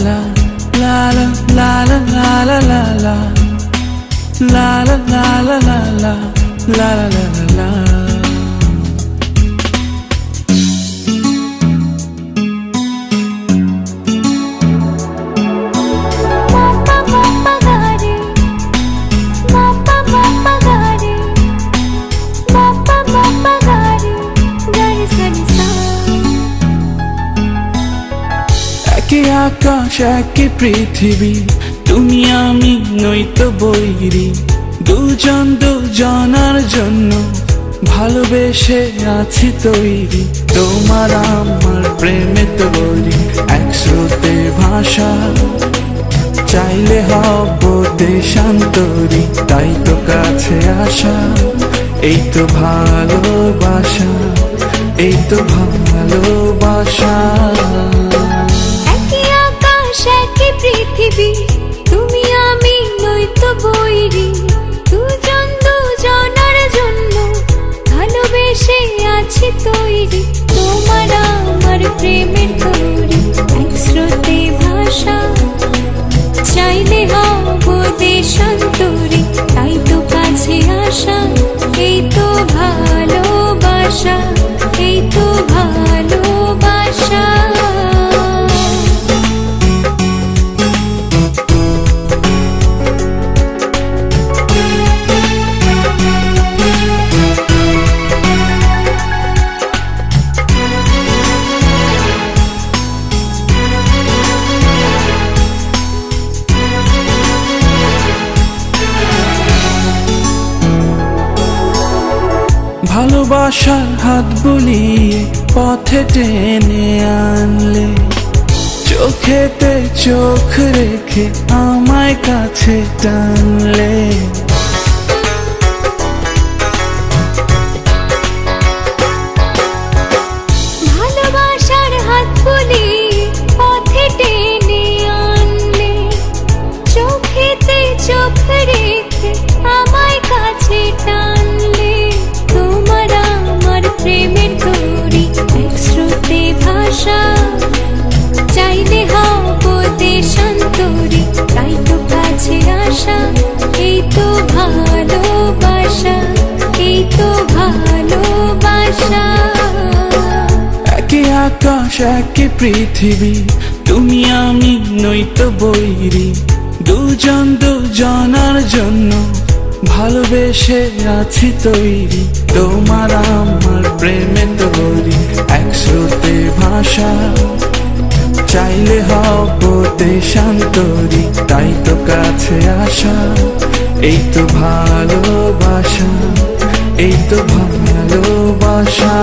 la la la la la la la la la la la la la la la la la la la. একই আকাশ একই পৃথিবী, তুমি আমি নয়তো বৈরী, দুজন দুজনার জন্য ভালোবেসে আছি তৈরি। তোমার আমার প্রেমে তৈরি, এক স্রোতের ভাষা, চাইলে হব দেশান্তরী, তাই তো কাছে আসা, এই তো ভালোবাসা, এই তো ভালোবাসা। একই আকাশ একই পৃথিবী, তুমি আমি নয়তো বৈরী, দুজন দুজনার জন্য ভালোবেসে আছি তৈরি। তোমার আমার প্রেমের তৈরি, এক স্রোতে ভাষা, চাইলে হব দেশান্তরী, তাই তো কাছে আসা, এই তো ভালোবাসা, এই তো ভালোবাসা। ভালোবাসার হাত বুলিয়ে পথে টেনে আনলে, চোখেতে চোখ রেখে আমায় কাছে টানলে। ভালোবাসার হাত বুলিয়ে পথে টেনে আনলে, চোখেতে চোখ রেখে আমায় কাছে টানলে। তোমার আমার প্রেমের তৈরি, এক স্রোতে ভাষা, চাইলে হব দেশান্তরী, তাই তো কাছে আসা, এই তো ভালোবাসা, এই তো ভালোবাসা। একই আকাশ একই পৃথিবী, তুমি আমি নয়তো বৈরী, দুজন দুজনার জন্য ভালোবেসে আছি তৈরি। তোমার আমার প্রেমে তৈরি, এক স্রোতে ভাষা, চাইলে হব দেশান্তরী, তাই তো কাছে আসা, এই তো ভালোবাসা, এই তো ভালোবাসা।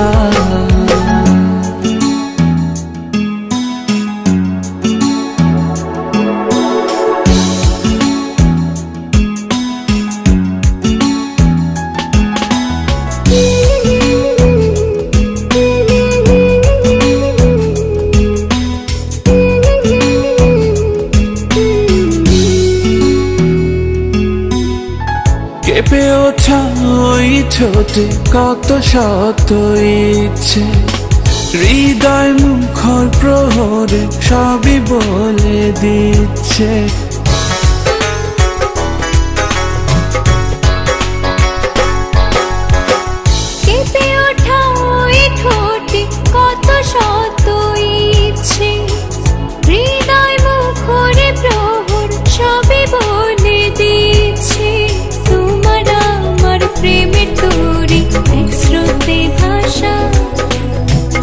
কেঁপে ওঠা ওই ঠোঁটে কত শত ইচ্ছে, হৃদয় মুখর প্রহরে সবই বলে দিচ্ছে। কেঁপে ওঠা ওই ঠোঁটে কত শত ইচ্ছে, হৃদয় মুখরে প্রহর সবই বলে দিচ্ছে। তোমার আমার প্রেমের তৈরি, এক স্রোতে ভাষা,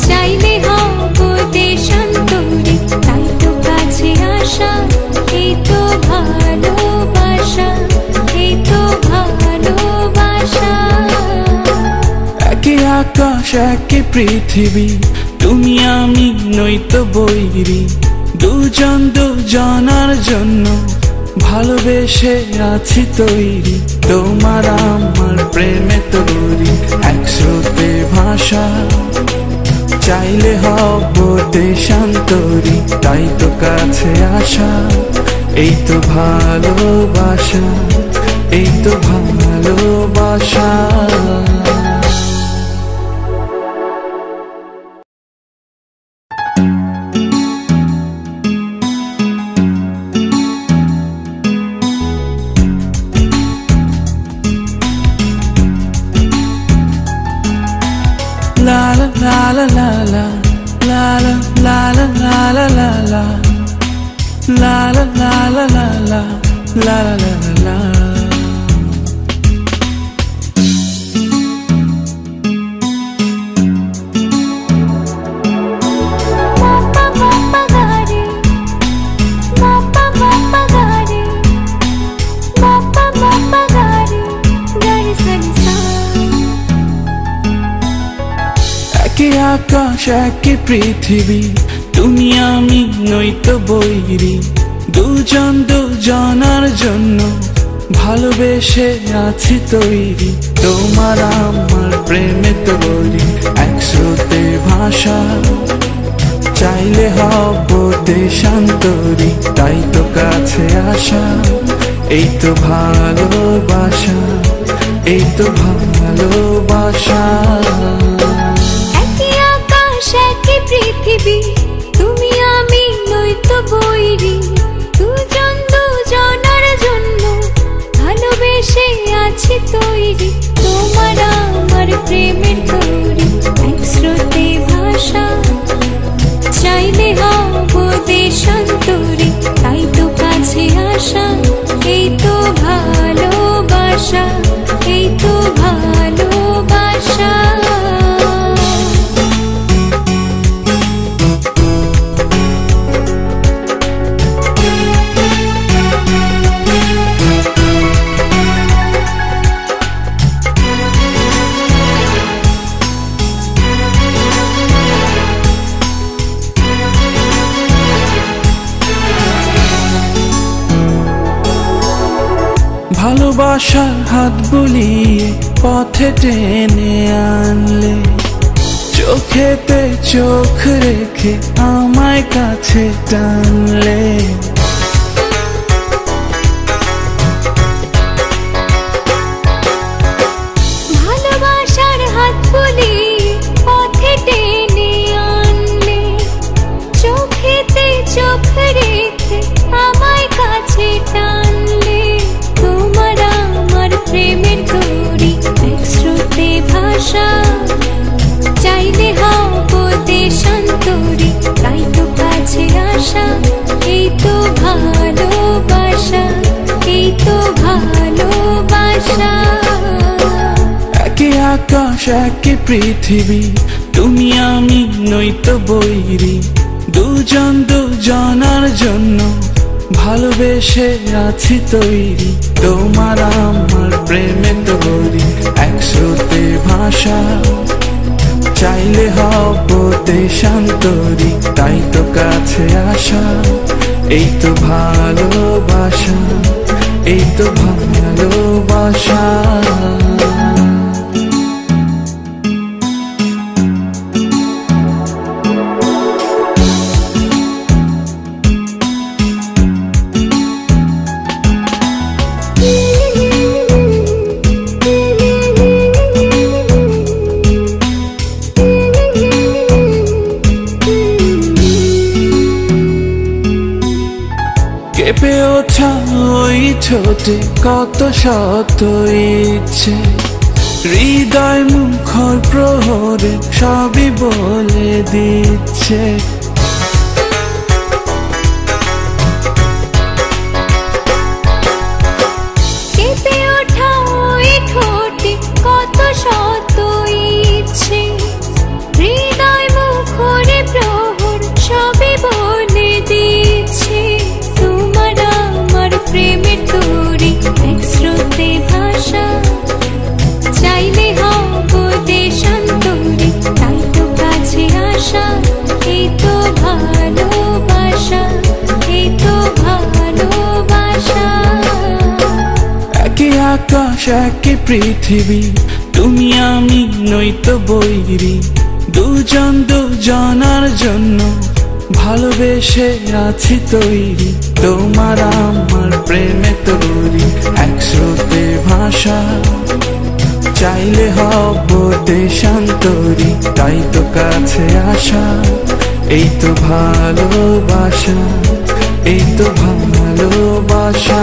চাইলে হব দেশান্তরী, তাই তো কাছে আসা, এই তো ভালোবাসা, এই তো ভালোবাসা। একই আকাশ একই পৃথিবী, তুমি আমি নয়তো বৈরী, দুজন দুজনার জন্য ভালোবেসে আছি তৈরি। তোমার আমার প্রেমে তৈরি, এক স্রোতে ভাষা, চাইলে হব দেশান্তরী, তাই তো কাছে আসা, এই তো ভালোবাসা, এই তো ভালোবাসা। la la la la la la la la la la la la la la la la la la la আকাশ একই পৃথিবী তুমি আমি নয়তো বৈরী দুজন দুজনার জন্য ভালোবেসে আছি তৈরি তোমার আমার প্রেমে তৈরি এক স্রোতে ভাষা চাইলে হব দেশান্তরী তাই তো কাছে আসা এই তো ভালোবাসা এই তো ভালোবাসা পৃথিবী তুমি আমি নয়তো বৈরী দুজন দুজনার জন্য ভালোবেসে আছি তৈরি তোমার আমার প্রেমের তৈরি এক স্রোতে ভাষা চাইলে হব দেশান্তরী তাই তো কাছে আসা এই তো ভালোবাসা এই তো ভালোবাসা ভালোবাসার হাত বুলিয়ে পথে টেনে আনলে চোখেতে চোখ রেখে আমায় কাছে টানলে ভালোবাসার হাত বুলিয়ে পথে টেনে আনলে চোখেতে চোখ রেখে আমায় কাছে টানলে তোমার আমার প্রেমের তৈরি এক স্রোতে ভাষা চাইলে হব দেশান্তরী তাই তো কাছে আসা এই তো ভালোবাসা এই তো ভালোবাসা একই আকাশ একই পৃথিবী তুমি আমি নয়তো বৈরী দুজন দুজনার জন্য ভালোবেসে আছি তৈরি তোমার আমার প্রেমে তৈরি এক স্রোতে ভাষা চাইলে হব দেশান্তরী তাই তো কাছে আসা এই তো ভালোবাসা এই তো ভালোবাসা কেঁপে ওঠা ওই ঠোঁটে কত শত ইচ্ছে হৃদয় মুখর প্রহরে সবই বলে দিচ্ছে কেঁপে ওঠা ওই ঠোঁটে কত শত ইচ্ছে হৃদয় মুখরে প্রহর সবই বলে দিচ্ছে তোমার আমার প্রেমের তৈরি এক স্রোতে ভাষা চাইলে হব দেশান্তরী তাই তো কাছে আসা এই তো ভালোবাসা এই তো ভালোবাসা একই আকাশ একই পৃথিবী তুমি আমি নয়তো বৈরী দুজন দুজনার জন্য ভালোবেসে আছি তৈরি তোমার আমার প্রেমে তৈরি এক স্রোতে ভাষা চাইলে হব দেশান্তরী তাই তো কাছে আসা এই তো ভালোবাসা এই তো ভালোবাসা